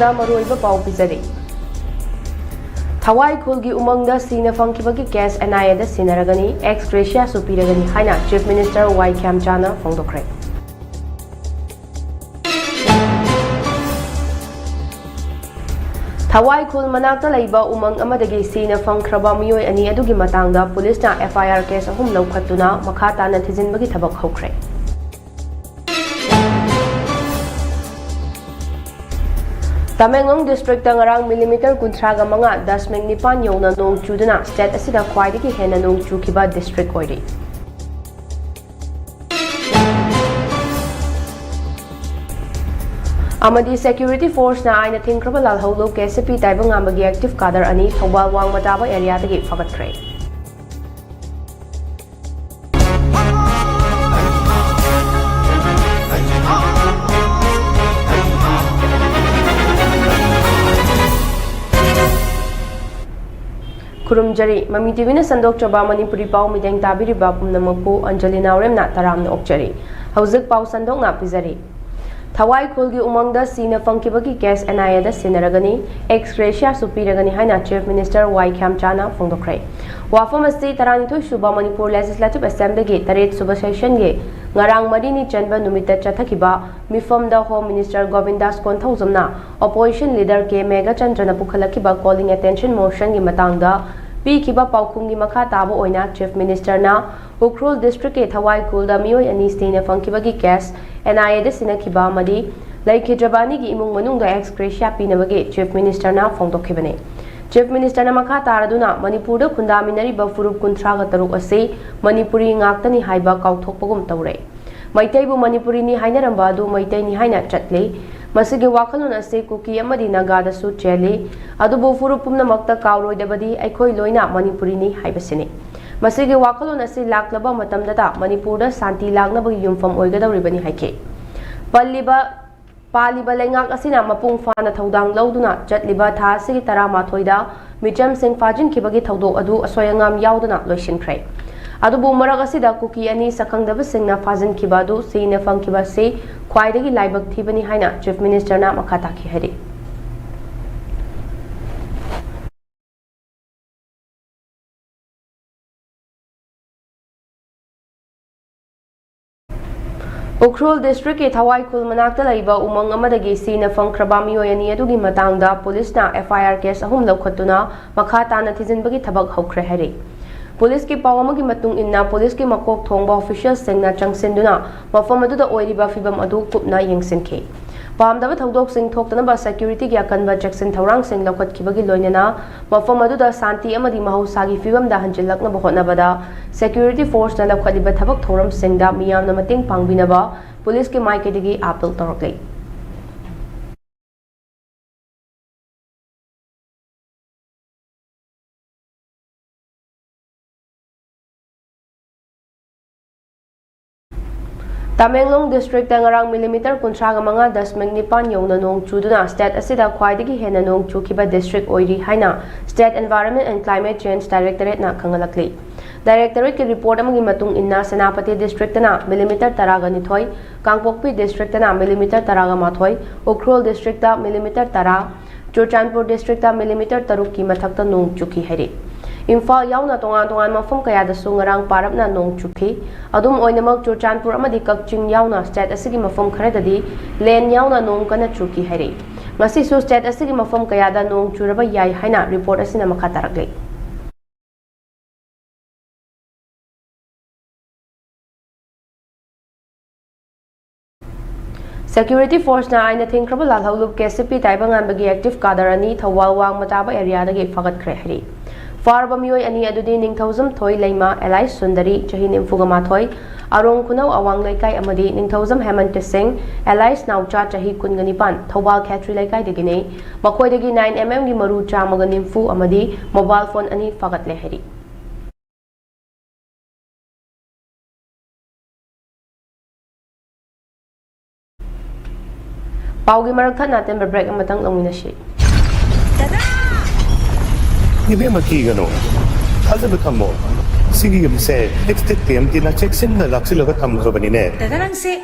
ꯃꯇꯥꯡꯗ ꯃꯔꯨꯑꯣꯏꯕ ꯄꯥꯎ ꯄꯤꯖꯔꯤ꯫ ꯊꯋꯥꯏ ꯈꯨꯜꯒꯤ ꯎꯃꯪꯗ ꯁꯤꯅ ꯐꯪꯈꯤꯕꯒꯤ ꯀꯦꯁ NIAꯗ ꯁꯤꯟꯅꯔꯒꯅꯤ, ꯑꯦꯛꯁ ꯒ꯭ꯔꯦꯁꯤꯌꯥꯁꯨ ꯄꯤꯔꯒꯅꯤ ꯍꯥꯏꯅ ꯆꯤꯐ ꯃꯤꯅꯤꯁꯇꯔ Y ꯈꯦꯝꯆꯥꯅ ꯐꯣꯡꯗꯣꯛꯈ꯭ꯔꯦ꯫ ꯊꯋꯥꯏ ꯈꯨꯜ ꯃꯅꯥꯛꯇ ꯂꯩꯕ ꯎꯃꯪ ꯑꯃꯗꯒꯤ ꯁꯤꯅ ꯐꯪꯈ꯭ꯔꯕ ꯃꯤꯑꯣꯏ ꯑꯅꯤ ꯑꯗꯨꯒꯤ ꯃꯇꯥꯡꯗ ꯄꯨꯂꯤꯁꯅ FIR ꯀꯦꯁ 3 ꯂꯧꯈꯠꯇꯨꯅ ꯃꯈꯥ ꯇꯥꯅ ꯊꯤꯖꯤꯟꯕꯒꯤ ꯊꯕꯛ ꯍꯧꯈ꯭ꯔꯦ꯫ ꯇꯃꯦꯡꯂꯣꯡ ꯗꯤꯁꯇ꯭ꯔꯤꯛꯇ ꯉꯔꯥꯡ ꯃꯤꯂꯤꯃꯤꯇꯔ 35.9 ꯌꯧꯅ ꯅꯣꯡ ꯆꯨꯗꯨꯅ ꯁ꯭ꯇꯦꯠ ꯑꯁꯤꯗ ꯈ꯭ꯋꯥꯏꯗꯒꯤ ꯍꯦꯟꯅ ꯅꯣꯡ ꯆꯨꯈꯤꯕ ꯗꯤꯁꯇ꯭ꯔꯤꯛ ꯑꯣꯏꯔꯤ꯫ ꯑꯃꯗꯤ ꯁꯦꯀ꯭ꯌꯨꯔꯤꯇꯤ ꯐꯣꯔꯁꯅ ꯑꯥꯏꯅ ꯊꯤꯡꯈ꯭ꯔꯕ ꯂꯥꯜꯍꯧꯂꯨꯞ KCP ꯇꯥꯏꯕꯪꯉꯥꯟꯕꯒꯤ ꯑꯦꯛꯇꯤꯚ ꯀꯥꯗꯔ 2 ꯊꯧꯕꯥꯜ ꯋꯥꯡꯃ ꯇꯥꯕ ꯑꯦꯔꯤꯌꯥꯗꯒꯤ ꯐꯒꯠꯈ꯭ꯔꯦ꯫ ꯈꯨꯔꯨꯝꯖꯔꯤ ꯃꯃꯤ ꯇꯤꯚꯤꯅ ꯁꯟꯗꯣꯛꯆꯕ ꯃꯅꯤꯄꯨꯔꯤ ꯄꯥꯎ ꯃꯤꯠꯌꯦꯡ ꯇꯥꯕꯤꯔꯤꯕ ꯄꯨꯝꯅꯃꯛꯄꯨ ꯑꯟꯖꯂꯤ ꯅꯥꯎꯔꯦꯝꯅ ꯇꯔꯥꯝꯅ ꯑꯣꯛꯆꯔꯤ꯫ ꯍꯧꯖꯤꯛ ꯄꯥꯎ ꯁꯟꯗꯣꯛꯅ ꯄꯤꯖꯔꯤ꯫ ꯊꯋꯥꯏ ꯈꯨꯜꯒꯤ ꯎꯃꯪꯗ ꯁꯤꯅ ꯐꯪꯈꯤꯕꯒꯤ ꯀꯦꯁ NIAꯗ ꯁꯤꯟꯅꯔꯒꯅꯤ, ꯑꯦꯛꯁ ꯒ꯭ꯔꯦꯁꯤꯌꯥꯁꯨ ꯄꯤꯔꯒꯅꯤ ꯍꯥꯏꯅ ꯆꯤꯐ ꯃꯤꯅꯤꯁꯇꯔ Y ꯈꯦꯝꯆꯥꯅ ꯐꯣꯡꯗꯣꯛꯈ꯭ꯔꯦ꯫ ꯋꯥꯐꯝ ꯑꯁꯤ 32 ꯁꯨꯕ ꯃꯅꯤꯄꯨꯔ ꯂꯦꯖꯤꯁꯂꯦꯇꯤꯚ ꯑꯦꯁꯦꯝꯕ꯭ꯂꯤꯒꯤ 3 ꯁꯨꯕ ꯁꯦꯁꯟꯒꯤ ꯉꯔꯥꯡ 4ꯅꯤ ꯆꯟꯕ ꯅꯨꯃꯤꯠꯇ ꯆꯠꯊꯈꯤꯕ ꯃꯤꯐꯝꯗ ꯍꯣꯝ ꯃꯤꯅꯤꯁꯇꯔ ꯒꯣꯕꯤꯟꯗꯥꯁ ꯀꯣꯟꯊꯧꯖꯝꯅ ꯑꯣꯄꯣꯖꯤꯁꯟ ꯂꯤꯗꯔ K ꯃꯦꯘꯆꯟꯗ꯭ꯔꯅ ꯄꯨꯈꯠꯂꯛꯈꯤꯕ ꯀꯣꯂꯤꯡ ꯑꯦꯇꯦꯟꯁꯟ ꯃꯣꯁꯟꯒꯤ ꯃꯇꯥꯡꯗ ꯄꯤꯈꯤꯕ ꯄꯥꯎꯈꯨꯝꯒꯤ ꯃꯈꯥ ꯇꯥꯕ ꯑꯣꯏꯅ ꯆꯤꯐ ꯃꯤꯅꯤꯁꯇꯔꯅ ꯎꯈ꯭ꯔꯨꯜ ꯗꯤꯁꯇ꯭ꯔꯤꯛꯀꯤ ꯊꯋꯥꯏ ꯈꯨꯜꯗ ꯃꯤꯑꯣꯏ 2 ꯁꯤꯅ ꯐꯪꯈꯤꯕꯒꯤ ꯀꯦꯁ NIAꯗ ꯁꯤꯟꯅꯈꯤꯕ ꯑꯃꯗꯤ ꯂꯩꯈꯤꯗ꯭ꯔꯕ ꯑꯅꯤꯒꯤ ꯏꯃꯨꯡ ꯃꯅꯨꯡꯗ ꯑꯦꯛꯁ ꯒ꯭ꯔꯦꯁꯤꯌꯥ ꯄꯤꯅꯕꯒꯤ ꯆꯤꯐ ꯃꯤꯅꯤꯁꯇꯔꯅ ꯐꯣꯡꯗꯣꯛꯈꯤꯕꯅꯤ꯫ ꯆꯤꯐ ꯃꯤꯅꯤꯁꯇꯔꯅ ꯃꯈꯥ ꯇꯥꯔꯗꯨꯅ ꯃꯅꯤꯄꯨꯔꯗ ꯈꯨꯟꯗꯥꯃꯤꯟꯅꯔꯤꯕ ꯐꯨꯔꯨꯞ 33 ꯑꯁꯤ ꯃꯅꯤꯄꯨꯔꯤ ꯉꯥꯛꯇꯅꯤ ꯍꯥꯏꯕ ꯀꯥꯎꯊꯣꯛꯄꯒꯨꯝ ꯇꯧꯔꯦ꯫ ꯃꯩꯇꯩꯕꯨ ꯃꯅꯤꯄꯨꯔꯤꯅꯤ ꯍꯥꯏꯅꯔꯝꯕ ꯑꯗꯨ ꯃꯩꯇꯩꯅꯤ ꯍꯥꯏꯅ ꯆꯠꯂꯤ꯫ ꯃꯁꯤꯒꯤ ꯋꯥꯈꯜꯂꯣꯟ ꯑꯁꯤ ꯀꯨꯀꯤ ꯑꯃꯗꯤ ꯅꯥꯒꯥꯗꯁꯨ ꯆꯦꯜꯂꯤ꯫ ꯑꯗꯨꯕꯨ ꯐꯨꯔꯨꯞ ꯄꯨꯝꯅꯃꯛꯇ ꯀꯥꯎꯔꯣꯏꯗꯕꯗꯤ ꯑꯩꯈꯣꯏ ꯂꯣꯏꯅ ꯃꯅꯤꯄꯨꯔꯤꯅꯤ ꯍꯥꯏꯕꯁꯤꯅꯤ꯫ ꯃꯁꯤꯒꯤ ꯋꯥꯈꯜꯂꯣꯟ ꯑꯁꯤ ꯂꯥꯛꯂꯕ ꯃꯇꯝꯗꯇ ꯃꯅꯤꯄꯨꯔꯗ ꯁꯥꯟꯇꯤ ꯂꯥꯛꯅꯕꯒꯤ ꯌꯨꯝꯐꯝ ꯑꯣꯏꯒꯗꯧꯔꯤꯕꯅꯤ ꯍꯥꯏꯈꯤ꯫ ꯄꯥꯜꯂꯤꯕ ꯂꯩꯉꯥꯛ ꯑꯁꯤꯅ ꯃꯄꯨꯡ ꯐꯥꯅ ꯊꯧꯗꯥꯡ ꯂꯧꯗꯨꯅ ꯆꯠꯂꯤꯕ ꯊꯥ ꯑꯁꯤꯒꯤ 13ꯗ ꯃꯤꯆꯝꯁꯤꯡ ꯐꯥꯖꯤꯟꯈꯤꯕꯒꯤ ꯊꯧꯗꯣꯛ ꯑꯗꯨ ꯑꯁꯣꯏ ꯑꯉꯥꯝ ꯌꯥꯎꯗꯅ ꯂꯣꯏꯁꯤꯟꯈ꯭ꯔꯦ꯫ ꯑꯗꯨꯕꯨ ꯃꯔꯛ ꯑꯁꯤꯗ ꯀꯨꯀꯤ 2 ꯁꯛꯈꯪꯗꯕꯁꯤꯡꯅ ꯐꯥꯖꯤꯟꯈꯤꯕ ꯑꯗꯨ ꯁꯤꯅ ꯐꯪꯈꯤꯕ ꯑꯁꯤ ꯈ꯭ꯋꯥꯏꯗꯒꯤ ꯂꯥꯏꯕꯛ ꯊꯤꯕꯅꯤ ꯍꯥꯏꯅ ꯆꯤꯐ ꯃꯤꯅꯤꯁꯇꯔꯅ ꯃꯈꯥ ꯇꯥꯈꯤ ꯍꯥꯏꯔꯤ꯫ ꯎꯈ꯭ꯔꯨꯜ ꯗꯤꯁꯇ꯭ꯔꯤꯛꯀꯤ ꯊꯋꯥꯏ ꯈꯨꯜ ꯃꯅꯥꯛꯇ ꯂꯩꯕ ꯎꯃꯪ ꯑꯃꯗꯒꯤ ꯁꯤꯅ ꯐꯪꯈ꯭ꯔꯕ ꯃꯤꯑꯣꯏ 2 ꯑꯗꯨꯒꯤ ꯃꯇꯥꯡꯗ ꯄꯨꯂꯤꯁꯅ FIR ꯀꯦꯁ 3 ꯂꯧꯈꯠꯇꯨꯅ ꯃꯈꯥ ꯇꯥꯅ ꯊꯤꯖꯤꯟꯕꯒꯤ ꯊꯕꯛ ꯍꯧꯈ꯭ꯔꯦ ꯍꯥꯏꯔꯤ꯫ ꯄꯨꯂꯤꯁꯀꯤ ꯄꯥꯎ ꯑꯃꯒꯤ ꯃꯇꯨꯡ ꯏꯟꯅ ꯄꯨꯂꯤꯁꯀꯤ ꯃꯀꯣꯛ ꯊꯣꯡꯕ ꯑꯣꯐꯤꯁꯤꯌꯦꯜꯁꯤꯡꯅ ꯆꯪꯁꯤꯟꯗꯨꯅ ꯃꯐꯝ ꯑꯗꯨꯗ ꯑꯣꯏꯔꯤꯕ ꯐꯤꯚꯝ ꯑꯗꯨ ꯀꯨꯞꯅ ꯌꯦꯡꯁꯤꯟꯈꯤ꯫ ꯄꯥꯝꯗꯕ ꯊꯧꯗꯣꯛꯁꯤꯡ ꯊꯣꯛꯇꯅꯕ ꯁꯦꯀ꯭ꯌꯨꯔꯤꯇꯤꯒꯤ ꯑꯀꯟꯕ ꯆꯦꯛꯁꯤꯟ ꯊꯧꯔꯥꯡꯁꯤꯡ ꯂꯧꯈꯠꯈꯤꯕꯒꯤ ꯂꯣꯏꯅꯅ ꯃꯐꯝ ꯑꯗꯨꯗ ꯁꯥꯟꯇꯤ ꯑꯃꯗꯤ ꯃꯍꯧꯁꯥꯒꯤ ꯐꯤꯚꯝꯗ ꯍꯟꯖꯤꯜꯂꯛꯅꯕ ꯍꯣꯠꯅꯕꯗ ꯁꯦꯀ꯭ꯌꯨꯔꯤꯇꯤ ꯐꯣꯔꯁꯅ ꯂꯧꯈꯠꯂꯤꯕ ꯊꯕꯛ ꯊꯧꯔꯝꯁꯤꯡꯗ ꯃꯤꯌꯥꯝꯅ ꯃꯇꯦꯡ ꯄꯥꯡꯕꯤꯅꯕ ꯄꯨꯂꯤꯁꯀꯤ ꯃꯥꯏꯀꯩꯗꯒꯤ ꯑꯥꯄꯤꯜ ꯇꯧꯔꯛꯂꯤ꯫ ꯇꯃꯦꯡꯂꯣꯡ ꯗꯤꯁꯇ꯭ꯔꯤꯛꯇ ꯉꯔꯥꯡ ꯃꯤꯂꯤꯃꯤꯇꯔ 35.9 ꯌꯧꯅ ꯅꯣꯡ ꯆꯨꯗꯨꯅ ꯁ꯭ꯇꯦꯠ ꯑꯁꯤꯗ ꯈ꯭ꯋꯥꯏꯗꯒꯤ ꯍꯦꯟꯅ ꯅꯣꯡ ꯆꯨꯈꯤꯕ ꯗꯤꯁꯇ꯭ꯔꯤꯛ ꯑꯣꯏꯔꯤ ꯍꯥꯏꯅ state environment and climate change ꯗꯥꯏꯔꯦꯛꯇꯣꯔꯦꯠꯅ ꯈꯪꯍꯜꯂꯛꯂꯤ꯫ ꯗꯥꯏꯔꯦꯛꯇꯣꯔꯦꯠꯀꯤ ꯔꯤꯄꯣꯔꯠ ꯑꯃꯒꯤ ꯃꯇꯨꯡ ꯏꯟꯅ ꯁꯦꯅꯥꯄꯇꯤ ꯗꯤꯁꯇ꯭ꯔꯤꯛꯇꯅ ꯃꯤꯂꯤꯃꯤꯇꯔ 12, ꯀꯥꯡꯄꯣꯛꯄꯤ ꯗꯤꯁꯇ꯭ꯔꯤꯛꯇꯅ millimetre 11, Ukhrul district millimetre 10, Churachandpur district millimetre 3ꯀꯤ ꯃꯊꯛꯇ ꯅꯣꯡ ꯆꯨꯈꯤ ꯍꯥꯏꯔꯤ꯫ ꯏꯝꯐꯥꯜ ꯌꯥꯎꯅ ꯇꯣꯉꯥꯟ-ꯇꯣꯉꯥꯟꯕ ꯃꯐꯝ ꯀꯌꯥꯗꯁꯨ ꯉꯔꯥꯡ ꯄꯥꯔꯞꯅ ꯅꯣꯡ ꯆꯨꯈꯤ꯫ ꯑꯗꯨꯝ ꯑꯣꯏꯅꯃꯛ ꯆꯨꯔꯆꯥꯟꯄꯨꯔ ꯑꯃꯗꯤ ꯀꯛꯆꯤꯡ ꯌꯥꯎꯅ ꯁ꯭ꯇꯦꯠ ꯑꯁꯤꯒꯤ ꯃꯐꯝ ꯈꯔꯗꯗꯤ ꯂꯦꯟ ꯌꯥꯎꯅ ꯅꯣꯡ ꯀꯟꯅ ꯆꯨꯈꯤ ꯍꯥꯏꯔꯤ꯫ ꯉꯁꯤꯁꯨ ꯁ꯭ꯇꯦꯠ ꯑꯁꯤꯒꯤ ꯃꯐꯝ ꯀꯌꯥꯗ ꯅꯣꯡ ꯆꯨꯔꯕ ꯌꯥꯏ ꯍꯥꯏꯅ ꯔꯤꯄꯣꯔꯠ ꯑꯁꯤꯅ ꯃꯈꯥ ꯇꯥꯔꯛꯂꯤ꯫ ꯁꯦꯀ꯭ꯌꯨꯔꯤꯇꯤ ꯐꯣꯔꯁꯅ ꯑꯥꯏꯅ ꯊꯤꯡꯈ꯭ꯔꯕ ꯂꯥꯜꯍꯧꯂꯨꯞ KCP ꯇꯥꯏꯕꯪꯉꯥꯟꯕꯒꯤ ꯑꯦꯛꯇꯤꯚ ꯀꯥꯗꯔ 2 ꯊꯧꯕꯥꯜ ꯋꯥꯡꯃ ꯇꯥꯕ ꯑꯦꯔꯤꯌꯥꯗꯒꯤ ꯐꯒꯠꯈ꯭ರೆ ꯍꯥꯏꯔꯤ꯫ ꯐꯥꯔꯕ ꯃꯤꯑꯣꯏ 2 ꯑꯗꯨꯗꯤ ꯅꯤꯡꯊꯧꯖꯝ ꯊꯣꯏ ꯂꯩꯃ (ꯑꯦꯂꯥꯏꯁ ꯁꯨꯟꯗꯔꯤ, ꯆꯍꯤ 95), ꯑꯔꯣꯡ ꯈꯨꯅꯧ ꯑꯋꯥꯡ ꯂꯩꯀꯥꯏ ꯑꯃꯗꯤ ꯅꯤꯡꯊꯧꯖꯝ ꯍꯦꯃꯟꯇ ꯁꯤꯡ (ꯑꯦꯂꯥꯏꯁ ꯅꯥꯎꯆꯥ, ꯆꯍꯤ 19), ꯊꯧꯕꯥꯜ ꯈꯦꯇ꯭ꯔꯤ ꯂꯩꯀꯥꯏꯗꯒꯤꯅꯤ꯫ ꯃꯈꯣꯏꯗꯒꯤ 9mm ꯒꯤ ꯃꯔꯨ 190 ꯑꯃꯗꯤ ꯃꯣꯕꯥꯏꯜ ꯐꯣꯟ 2 ꯐꯒꯠꯂꯦ ꯍꯥꯏꯔꯤ꯫ ꯄꯥꯎꯒꯤ ꯃꯔꯛ ꯊꯠꯅ ꯑꯇꯦꯟꯕ ꯕ꯭ꯔꯦꯛ ꯑꯃꯇꯪ ꯂꯧꯃꯤꯟꯅꯁꯤ꯫ 이베마 기가노 하자도 탐모 시기 염세 텍스트 PMT나 잭슨나 락실러가 탐그러버니네 다다랑세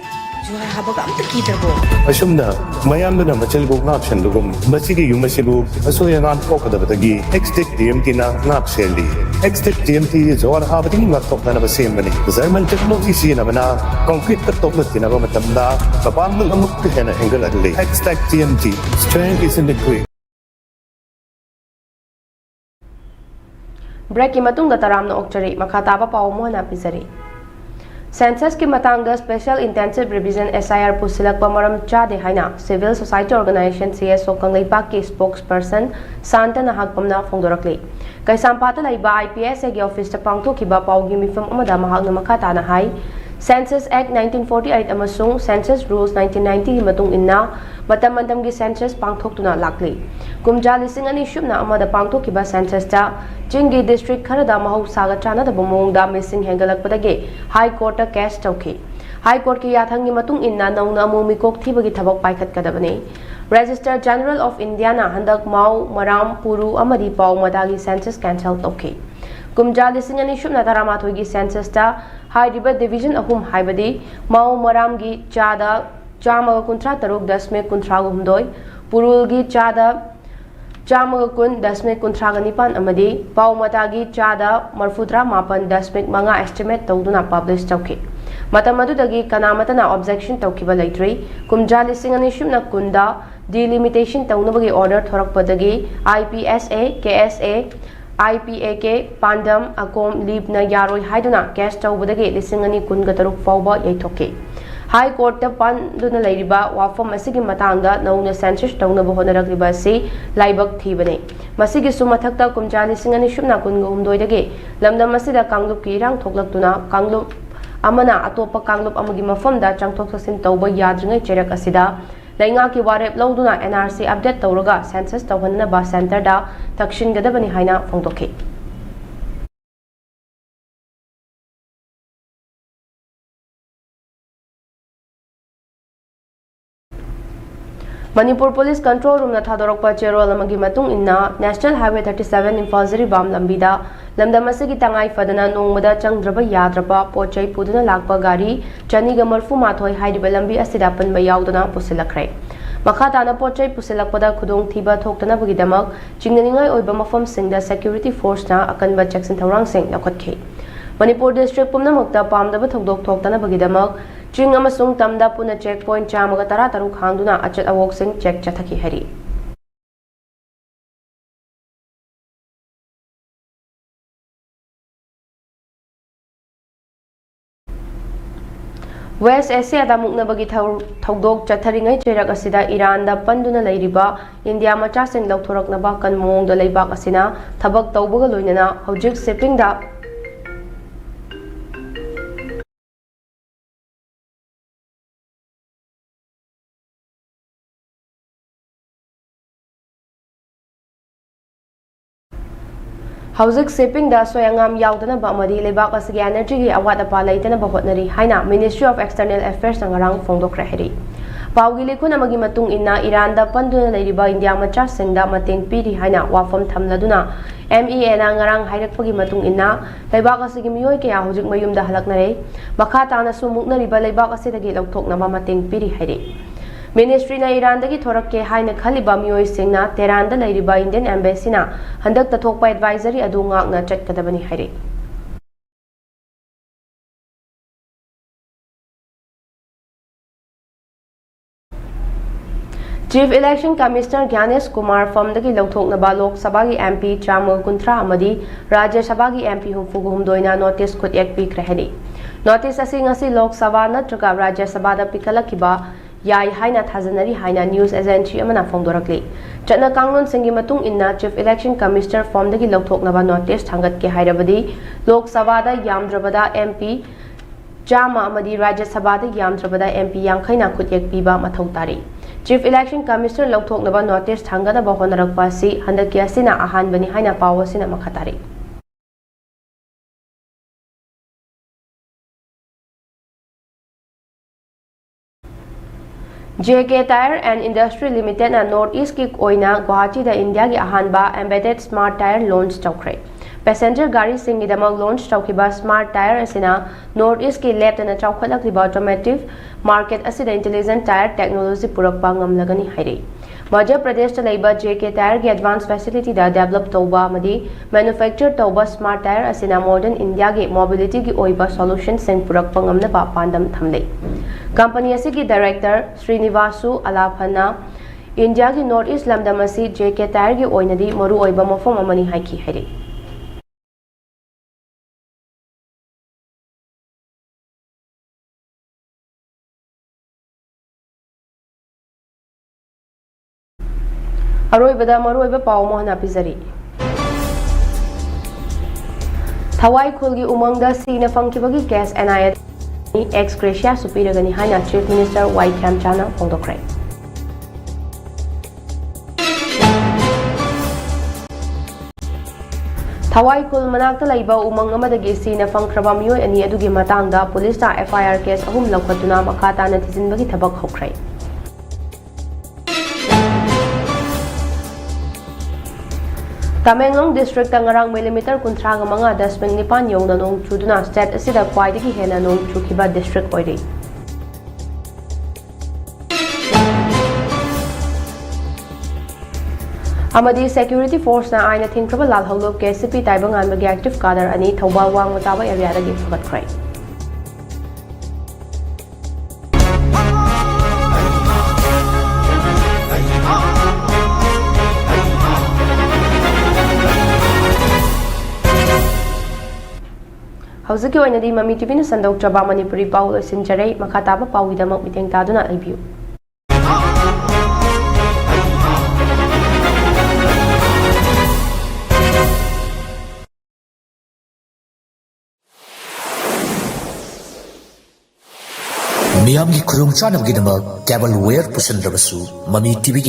जुहार हाबगा अमत कीदरबो असुमना मयामदना मचलबो नापसनदुगुम मसिगी युमसिबु असोया नान पोकदबदगी एक्सटेक टीएमटी ना नापसेली एक्सटेक टीएमटी जोर हाबदिंग नाटोकना बसेमबनी जर्मन टेक्नोलॉजी सिनबना कंक्रीट तटोकलतिना बमतमदा बाबांग अमुक हेना हेंगलदली Xtech TMT strength is in the grip break की मतुंग तरामना ओक्चरी मखा ताबा पाव मोहना पिजरी सेंसस की मतंग स्पेशल इंटेंसिव रिविजन SIR पुसिलक मरम चादे हाइना civil society organisation CSO Kanglepa की स्पोक्स पर्सन सांतना हाकपमना फोंदोरकले कैसामपाता लाइबा IPS के ऑफिस पांगथोखिबा पावगी मिफम अमदा महागना मखा ताना हाई सेंसस एक्ट 1948 अमसुंग सेंसस रूल्स 1990 की मतुंग इन्ना मतम मतम की सेंसस पांगथोक्तुना लाकली कुमजा लिसिंग अनि शुबना अमदा पांगथोखिबा सेंसस ता चिंगी डिस्ट्रिक्ट खरदा महौसागा चानदब मोंगदा मिसिंग हेंगलकपदगे हाई कोर्ट केस तौखी हाई कोर्ट की याथंगी मतुंग इन्ना नौना मोमिकोक थीबगी थबक पाइखतकदबने रजिस्टर जनरल ऑफ इंडिया ना हंदक माउ मराम पुरु अमदी पाव मदागी सेंसस कैंसल तौखी कुमजा लिसिंग अनि शुबना तरामाथोगी सेंसस ता हाइरिबा डिवीजन अहुम हाइबदी माउ मराम की चादा चामग कुंथ्रा तरुक दशमिक कुंथ्रा हुमदोय पुरुल की चादा चामग कुन दशमिक कुंथ्रा निपान अमदी पाउ मतागी चादा मरफुद्रा मापन दशमिक मंगा एस्टिमेट तौदुना पब्लिश तौखी मतम अदुदगी कनामतना ऑब्जेक्शन तौखिबा लैत्रि कुमजा लिसिंग अनि शुबना कुंदा डिलिमिटेशन तौनबगी ऑर्डर थोरकपदगी IPSA KSA IPA के पांडम अकोम लीपना यारोय हाइदुना केस तौबदगी लिसिंग अनि कुनगा तरुक फाउबा यैथोके हाई कोर्ट पांदुना लैरिबा वाफम असिगी मतांगा नौना सेंसस तौनबो होनरकलिबा असि लाइबक थीबने मसिगी सुमथक्ता कुमजा लिसिंग अनि शुबना कुनगा हुमदोयदगी लमदम असिदा कांगलुप की इरांग थोकलक्तुना कांगलुप अमना अतोपा कांगलुप अमगी मफमदा चांगथोक थोक्सिन तौबा याद्रिङै चेरक असिदा लैंगा की वारेप लौदुना NRC अपडेट तौरगा सेंसस तौहननबा सेंटर दा तक्षिनगदबनी हाइना फोंदोखे मणिपुर पुलिस कंट्रोल रूम थादोरकपा चेरोल अमगी मतुंग इन्ना नेशनल हाईवे 37 इम्फाल जिरीबाम लंबीदा लमदम असिगी तंगाई फदना नोंगमदा चंगद्रबा याद्रबा पोचै पुदुना लाकपा गाड़ी चनीगा मरफु माथोय हाइरिबा लंबी असिदा पनबा याउदना पुसिलखरे मखा ताना पोचै पुसिलकपदा खुदोंग थीबा थोक्तनबगीदमक चिंगनिंगाई ओइबा मफमसिंगदा सेक्यूरिटी फोर्सना अकनबा चेक्सिन थौरांगसिंग लखतखे मणिपुर डिस्ट्रिक्ट पुमनमक्ता पामदबा थौदोक थोक्तनबगीदमक चिंग अमसुंग तमदा पुना चेक पॉइंट चामगा तरा तरुक हांगदुना अचत अवोकसिंग चेक चथकी हरी वेस्ट एशिया मुक्नबगी थौदोक चथरिङै चेरक असिदा ईरान पंदुना लैरिबा इंडिया मचासिंग लौथोरकनबा कनमोंग लैबाक असिना थबक तौबगा लोइनना हौजिक शिपिंग दा हौजिक शिपिंग दा सोयांगाम याउदनबा अमदी लेबाक असगी एनर्जी की अवात अपा लैतनबा होटनरी हाइना मिनिस्ट्री ऑफ एक्सटर्नल अफेयर्स नंगरांग फोंदोखरे हेरी पाउगी लेखुन अमगी मतुंग इन्ना ईरान दा पंदुना लैरिबा इंडिया मचा सिंगदा मतेंग पीरी हाइना वाफम थमलदुना MEA ना ngarang हाइरकपगी मतुंग इन्ना लेबाक असगी मियोय के हौजिक मयुमदा हलकनरे मखा ताना सु मुक्नरिबा लेबाक असिदगी लौथोकनबा मतेंग पीरी हेरी मिनिस्ट्री ना ईरान दगी थोरके हाइना खलिबा मियोय सिंगना तेरान दा लैरिबा इंडियन एम्बेसी ना हंदक तथोकपा एडवाइजरी अदु ngakna चटकदबनी हेरी chief election commissioner Gyanesh Kumar फमदगी लौथोकनबा लोक सभा की MP चामग कुंथ्रा अमदी राज्य सभा की MP हुफुगुमदोइना नोटिस खुद पीख्रहेनी नोटिस असि ngasi लोक सभा नत्रगा राज्य सभा दा पिखलखिबा याई हाइना थाजनरी हाइना न्यूज एजेंसी अमना फोंदोरकली चटना कांगलोन सिंगी मतुंग इन्ना चीफ इलेक्शन कमिश्नर फॉर्मदगी लौथोकनबा नोटिस थांगत के हाइरबदी लोक सभा दा यामद्रबदा MP चामा अमदी राज्य सभा दा यामद्रबदा MP यांखैना खुद पीबा मथौ तारी चीफ इलेक्शन कमिश्नर लौथोकनबा नोटिस थांगनबा होनरकपासी हंदकी असिना अहानबनी हाइना पावसिना मखतारी JK Tire and Industry Limited na North East की ओइना गुवाहाटी दा इंडिया की अहानबा एम्बेडेड स्मार्ट टायर लॉन्च तौखरे Passenger garisingidamag launch tawkiba smart tire asina North East ki leptana chawkhatlakliba automotive market asida intelligent tire technology purakpa ngamlagani hairi. Madhya Pradesh ta laiba JK Tire ki advanced facility da develop tawba amadi manufacture tawba smart tire asina modern India ki mobility ki oiba solution sing purakpa ngamnaba pandam thamlei. Company asigi director Srinivasu Alaphanna India ki North East lamdam asi JK Tire ki oinadi maru oiba mafam amani haiki hairi. Aroibada maroiba pau mohna pizari. Thawai khulgi umangda sina fangkibagi case NIA ex gratia supiragani haina Chief Minister Y Chana fongdokre. Thawai khul manakta laiba umang amadagi sina fangkraba miyoi ani adugi matangda police ta FIR case ahum lawkhatuna makata na thisinbagi thabak hokre. Tamenglong district tangarang millimeter kuntraga mga dasmeng nipan yung nanong chuduna state asida kwaidagi hena nong chukiba district oiri. Amadi security force na ay na tingkraba lalhawlog KCP taibangan magi active kadar ani thawbal wang mataba area dagi fagat kray. Hausuki oinadi Mami TV na sandok jaba Manipuri pau loisinjare makataba pauidamak miteng taduna review. Miyam ki khurung chanam gi nama cable wire pusan rabasu Mami TV